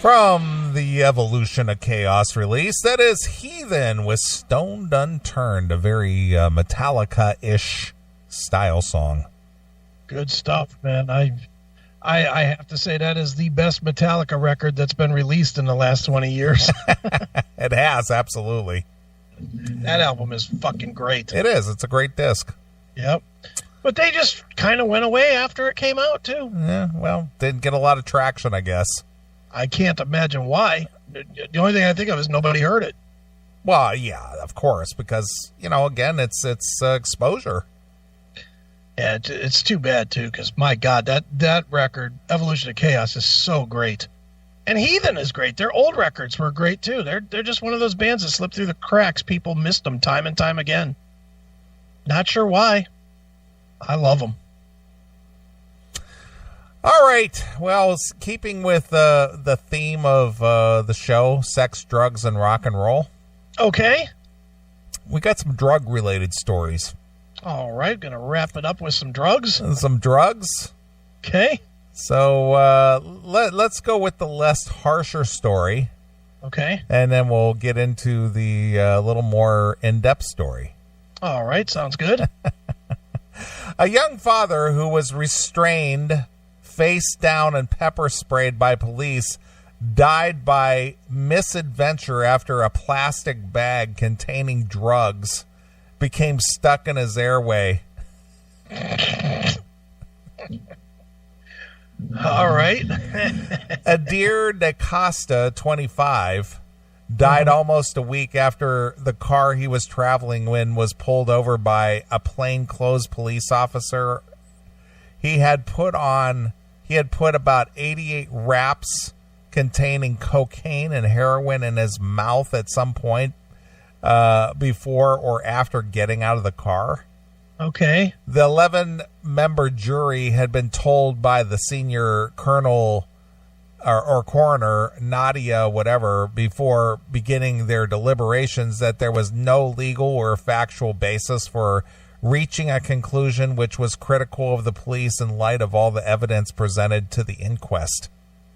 From the Evolution of Chaos release, that is Heathen with Stoned Unturned, a very Metallica-ish style song. Good stuff, man. I have to say that is the best Metallica record that's been released in the last 20 years. It has, absolutely. That album is fucking great. It is. It's a great disc. Yep. But they just kind of went away after it came out, too. Yeah, well, didn't get a lot of traction, I guess. I can't imagine why. The only thing I think of is nobody heard it. Well, yeah, of course, because, again, it's exposure. Yeah, it's too bad, too, because, my God, that record, Evolution of Chaos, is so great. And Heathen is great. Their old records were great, too. They're just one of those bands that slipped through the cracks. People missed them time and time again. Not sure why. I love them. All right. Well, keeping with the theme of the show, sex, drugs, and rock and roll. Okay. We got some drug-related stories. All right. Going to wrap it up with some drugs. Some drugs. Okay. So let's go with the less harsher story. Okay. And then we'll get into the little more in-depth story. All right. Sounds good. A young father who was restrained, face down, and pepper sprayed by police died by misadventure after a plastic bag containing drugs became stuck in his airway. All right. Adair DaCosta, 25, died almost a week after the car he was traveling in was pulled over by a plainclothes police officer. He had put about 88 wraps containing cocaine and heroin in his mouth at some point before or after getting out of the car. Okay. The 11-member jury had been told by the senior colonel or coroner, Nadia, whatever, before beginning their deliberations that there was no legal or factual basis for reaching a conclusion which was critical of the police in light of all the evidence presented to the inquest.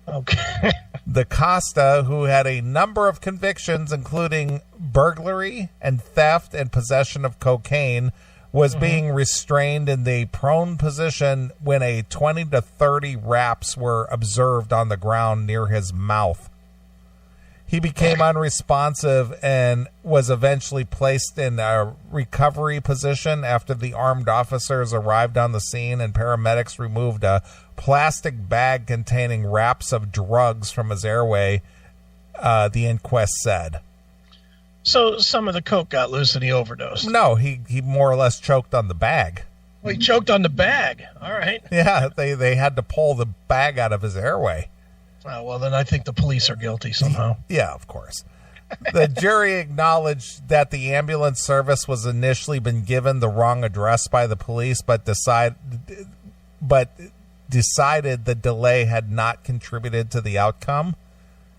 Okay. DaCosta, who had a number of convictions, including burglary and theft and possession of cocaine, was being restrained in the prone position when a 20 to 30 wraps were observed on the ground near his mouth. He became unresponsive and was eventually placed in a recovery position after the armed officers arrived on the scene and paramedics removed a plastic bag containing wraps of drugs from his airway, the inquest said. So some of the coke got loose and he overdosed. No, he more or less choked on the bag. Well, he choked on the bag. All right. Yeah, they had to pull the bag out of his airway. Oh, well, then I think the police are guilty somehow. Yeah, of course. The jury acknowledged that the ambulance service was initially been given the wrong address by the police, but decided the delay had not contributed to the outcome.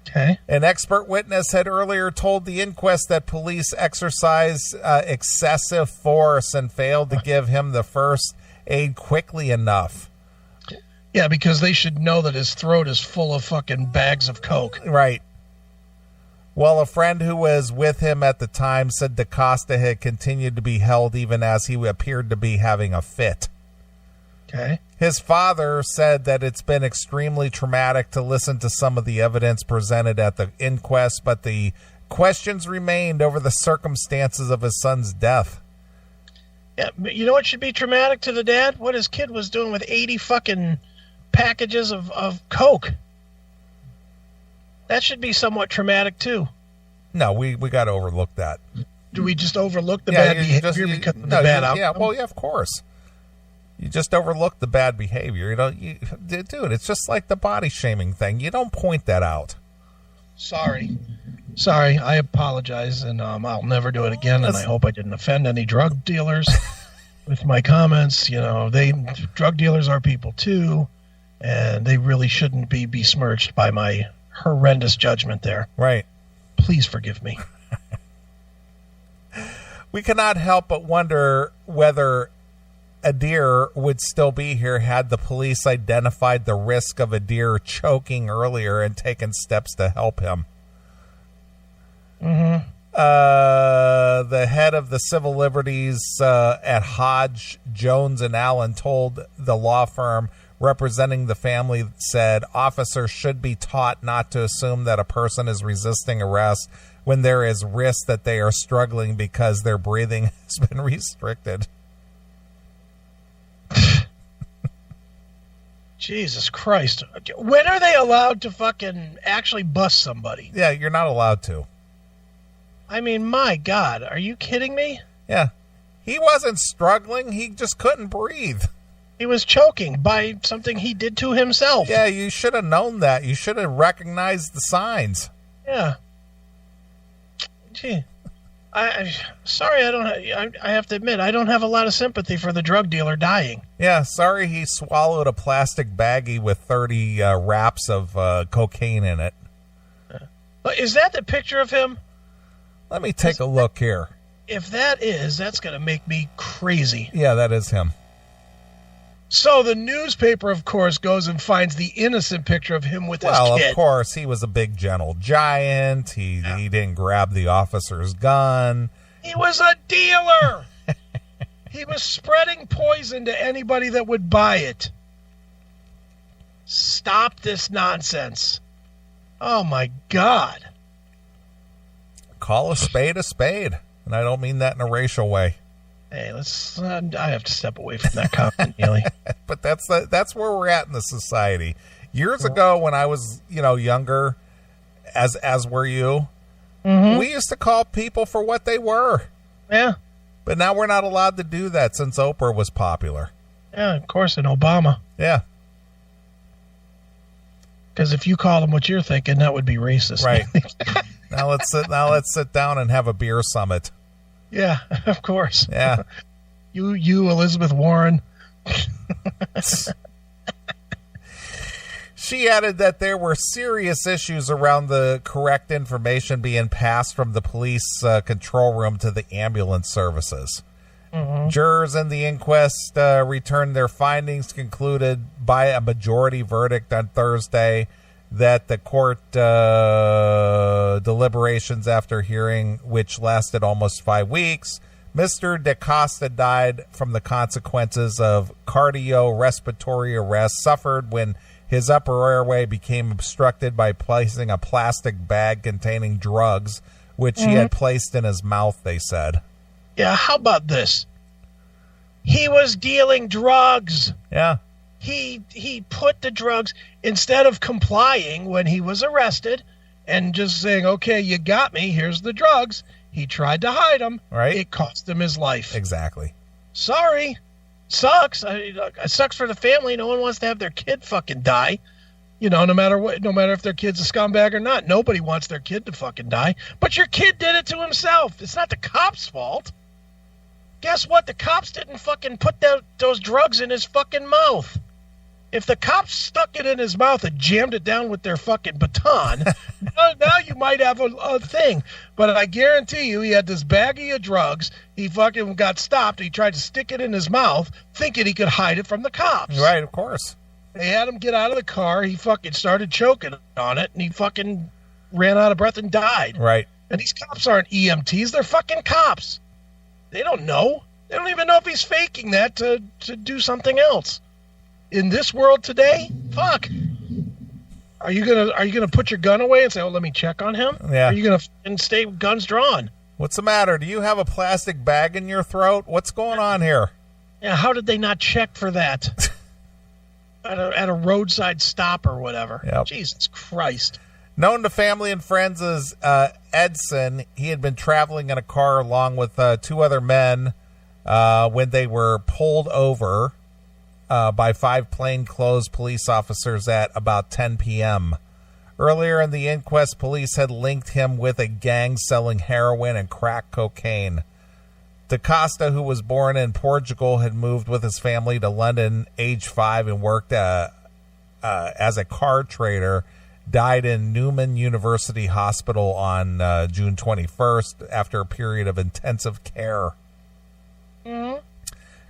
Okay. An expert witness had earlier told the inquest that police exercised excessive force and failed to give him the first aid quickly enough. Yeah, because they should know that his throat is full of fucking bags of coke. Right. Well, a friend who was with him at the time said DaCosta had continued to be held even as he appeared to be having a fit. Okay. His father said that it's been extremely traumatic to listen to some of the evidence presented at the inquest, but the questions remained over the circumstances of his son's death. Yeah, but you know what should be traumatic to the dad? What his kid was doing with 80 fucking packages of coke. That should be somewhat traumatic too. No, we got to overlook that. Do we just overlook the bad behavior because of the bad outcome? Yeah, well, yeah, of course. You just overlook the bad behavior. Dude, it's just like the body shaming thing. You don't point that out. Sorry, I apologize, and I'll never do it again, and I hope I didn't offend any drug dealers with my comments. Drug dealers are people too, and they really shouldn't be besmirched by my horrendous judgment there. Right. Please forgive me. We cannot help but wonder whether Adair would still be here had the police identified the risk of Adair choking earlier and taken steps to help him. Mm-hmm. The head of the civil liberties at Hodge, Jones, and Allen told the law firm representing the family, said officers should be taught not to assume that a person is resisting arrest when there is risk that they are struggling because their breathing has been restricted. Jesus Christ. When are they allowed to fucking actually bust somebody? Yeah, you're not allowed to. I mean, my God, are you kidding me? Yeah. He wasn't struggling. He just couldn't breathe. He was choking by something he did to himself. Yeah, you should have known that. You should have recognized the signs. Yeah. Gee. Sorry, I have to admit, I don't have a lot of sympathy for the drug dealer dying. Yeah, sorry he swallowed a plastic baggie with 30 wraps of cocaine in it. Is that the picture of him? Let me take a look here. If that is, that's going to make me crazy. Yeah, that is him. So the newspaper, of course, goes and finds the innocent picture of him with his kid. Well, of course, he was a big, gentle giant. He didn't grab the officer's gun. He was a dealer. He was spreading poison to anybody that would buy it. Stop this nonsense. Oh, my God. Call a spade, and I don't mean that in a racial way. Hey, let's. I have to step away from that comment, Neely. But that's where we're at in the society. Years ago, when I was younger, as were you, we used to call people for what they were. Yeah. But now we're not allowed to do that since Oprah was popular. Yeah, of course, and Obama. Yeah. Because if you call them what you're thinking, that would be racist. Right. Now let's sit down and have a beer summit. Yeah, of course. Yeah. You, Elizabeth Warren. She added that there were serious issues around the correct information being passed from the police control room to the ambulance services. Mm-hmm. Jurors in the inquest returned their findings, concluded by a majority verdict on Thursday that the court deliberations after hearing, which lasted almost 5 weeks, Mr. DaCosta died from the consequences of cardiorespiratory arrest suffered when his upper airway became obstructed by placing a plastic bag containing drugs, which he had placed in his mouth, they said. Yeah, how about this? He was dealing drugs. Yeah. He put the drugs, instead of complying when he was arrested and just saying, okay, you got me, here's the drugs, he tried to hide them. Right. It cost him his life. Exactly. Sorry. Sucks. It sucks for the family. No one wants to have their kid fucking die. No matter what, no matter if their kid's a scumbag or not. Nobody wants their kid to fucking die. But your kid did it to himself. It's not the cops' fault. Guess what? The cops didn't fucking put those drugs in his fucking mouth. If the cops stuck it in his mouth and jammed it down with their fucking baton, now you might have a thing. But I guarantee you, he had this baggie of drugs. He fucking got stopped. He tried to stick it in his mouth, thinking he could hide it from the cops. Right, of course. They had him get out of the car. He fucking started choking on it, and he fucking ran out of breath and died. Right. And these cops aren't EMTs. They're fucking cops. They don't know. They don't even know if he's faking that to do something else. In this world today, fuck. Are you gonna put your gun away and say, "Oh, let me check on him"? Yeah. Are you gonna stay with guns drawn? What's the matter? Do you have a plastic bag in your throat? What's going on here? Yeah. How did they not check for that at a roadside stop or whatever? Yep. Jesus Christ. Known to family and friends as Edson, he had been traveling in a car along with 2 other men when they were pulled over by 5 plainclothes police officers at about 10 p.m. Earlier in the inquest, police had linked him with a gang selling heroin and crack cocaine. DaCosta, who was born in Portugal, had moved with his family to London age 5 and worked as a car trader, died in Newman University Hospital on June 21st after a period of intensive care. Mm-hmm.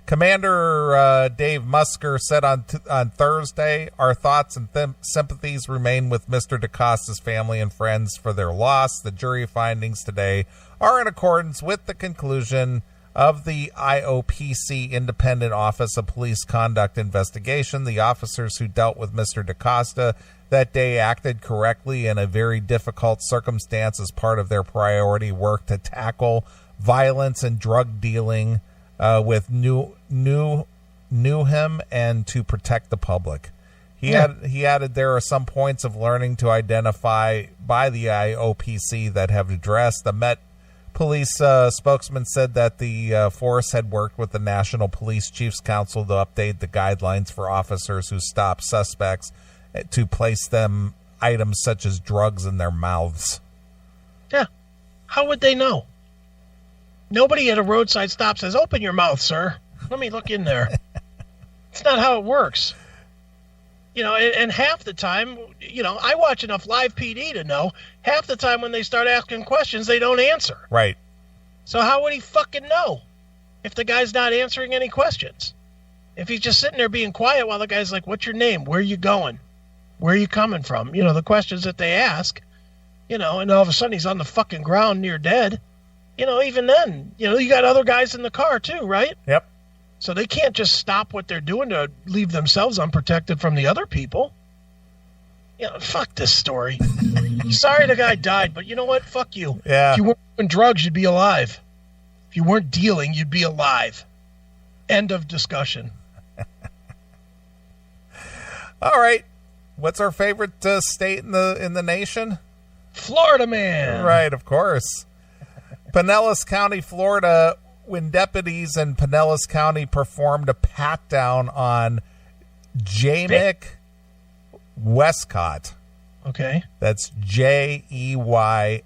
Commander Dave Musker said on Thursday, "Our thoughts and sympathies remain with Mr. DaCosta's family and friends for their loss. The jury findings today are in accordance with the conclusion of the IOPC Independent Office of Police Conduct investigation. The officers who dealt with Mr. DaCosta that day acted correctly in a very difficult circumstance as part of their priority work to tackle violence and drug dealing with Newham and to protect the public." He added, "There are some points of learning to identify by the IOPC that have addressed." The Met Police spokesman said that the force had worked with the National Police Chiefs Council to update the guidelines for officers who stop suspects to place them items such as drugs in their mouths. Yeah. How would they know? Nobody at a roadside stop says, "Open your mouth, sir. Let me look in there." It's not how it works. And half the time, I watch enough live PD to know half the time when they start asking questions, they don't answer. Right. So how would he fucking know if the guy's not answering any questions? If he's just sitting there being quiet while the guy's like, "What's your name? Where are you going? Where are you coming from?" The questions that they ask, and all of a sudden he's on the fucking ground near dead. Even then, you got other guys in the car too, right? Yep. So they can't just stop what they're doing to leave themselves unprotected from the other people. Fuck this story. Sorry the guy died, but you know what? Fuck you. Yeah. If you weren't doing drugs, you'd be alive. If you weren't dealing, you'd be alive. End of discussion. All right. What's our favorite state in the nation? Florida, man. Right, of course. Pinellas County, Florida, when deputies in Pinellas County performed a pat-down on Jamie Westcott. Okay. That's Jeymie.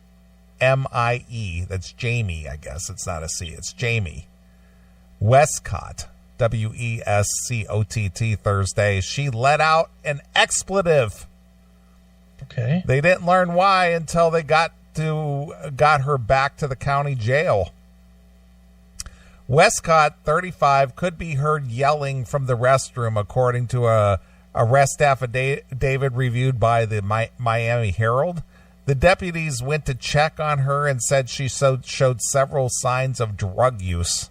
That's Jamie, I guess. It's not a C. It's Jamie Westcott. Wescott Thursday. She let out an expletive. Okay. They didn't learn why until they got her back to the county jail. Westcott, 35, could be heard yelling from the restroom, according to a arrest affidavit reviewed by the Miami Herald. The deputies went to check on her and said she showed several signs of drug use.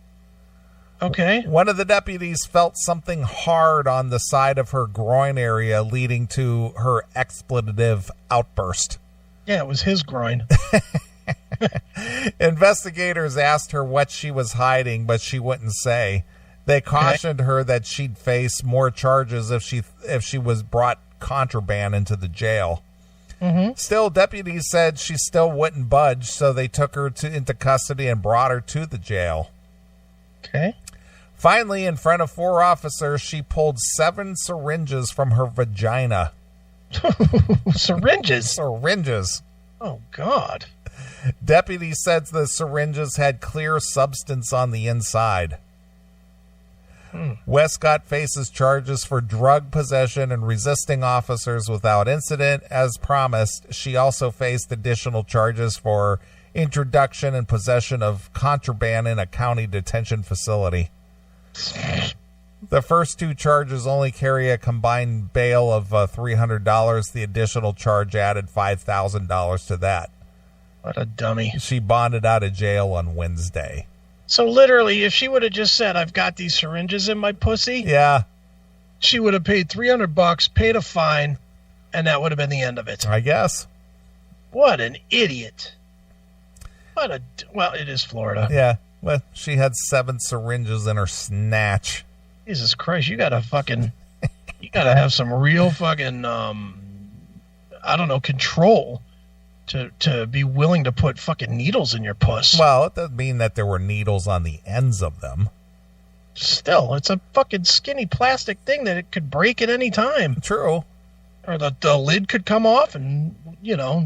Okay. One of the deputies felt something hard on the side of her groin area, leading to her expletive outburst. Yeah, it was his groin. Investigators asked her what she was hiding, but she wouldn't say. They cautioned her that she'd face more charges if she was brought contraband into the jail. Mm-hmm. Still, deputies said she still wouldn't budge, so they took her into custody and brought her to the jail. Okay. Finally, in front of 4 officers, she pulled 7 syringes from her vagina. Syringes? Syringes. Oh, God. Deputies said the syringes had clear substance on the inside. Westcott faces charges for drug possession and resisting officers without incident. As promised, she also faced additional charges for introduction and possession of contraband in a county detention facility. The first 2 charges only carry a combined bail of $300. The additional charge added $5,000 to that. What a dummy. She bonded out of jail on Wednesday. So literally, if she would have just said, "I've got these syringes in my pussy," yeah, she would have paid $300, paid a fine, and that would have been the end of it. I guess. What an idiot. Well, it is Florida. Yeah. Well, she had 7 syringes in her snatch. Jesus Christ, you gotta have some real fucking, control to be willing to put fucking needles in your puss. Well, it doesn't mean that there were needles on the ends of them. Still, it's a fucking skinny plastic thing that it could break at any time. True. Or the lid could come off and,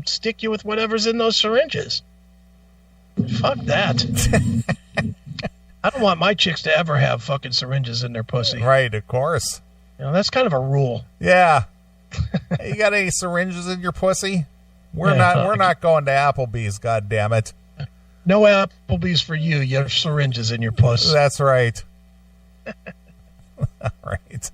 stick you with whatever's in those syringes. Fuck that. I don't want my chicks to ever have fucking syringes in their pussy. Right, of course. That's kind of a rule. Yeah. Hey, you got any syringes in your pussy? We're not going to Applebee's, goddammit. No Applebee's for you. You have syringes in your puss. That's right. All right.